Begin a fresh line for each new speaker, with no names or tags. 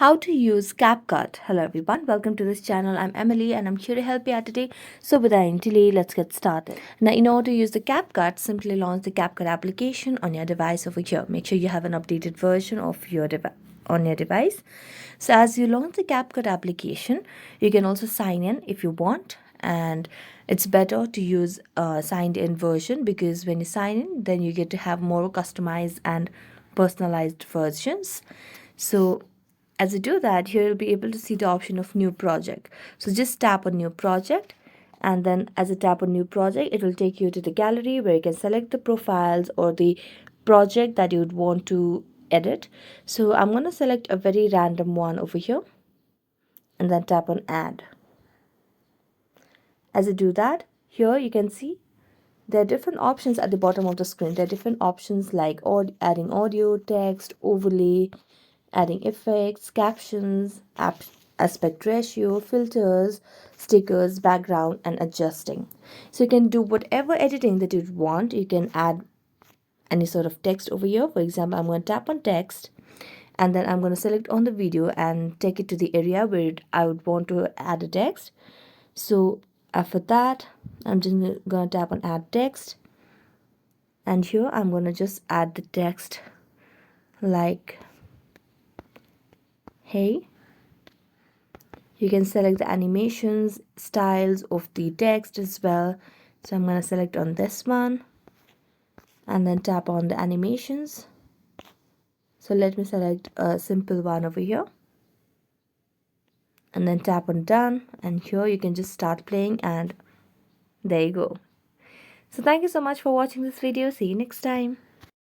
How to use CapCut. Hello everyone, welcome to this channel. I'm Emily and I'm here to help you out today. So without any delay, let's get started. Now in order to use the CapCut, simply launch the CapCut application on your device over here. Make sure you have an updated version of your on your device. So as you launch the CapCut application, you can also sign in if you want, and it's better to use a signed in version because when you sign in, then you get to have more customized and personalized versions. So as you do that, here you'll be able to see the option of new project. So just tap on new project, and then as you tap on new project, it will take you to the gallery where you can select the profiles or the project that you would want to edit. So I'm going to select a very random one over here and then tap on add. As you do that, here you can see there are different options at the bottom of the screen. There are different options like adding audio, text, overlay, adding effects, captions, aspect ratio, filters, stickers, background, and adjusting. So you can do whatever editing that you want. You can add any sort of text over here. For example, I'm going to tap on text, and then I'm going to select on the video and take it to the area where I would want to add a text. So after that, I'm just going to tap on add text, and here I'm going to just add the text like hey. You can select the animations, styles of the text as well. So I'm going to select on this one and then tap on the animations. So let me select a simple one over here and then tap on done, and here you can just start playing, and there you go. So thank you so much for watching this video. See you next time.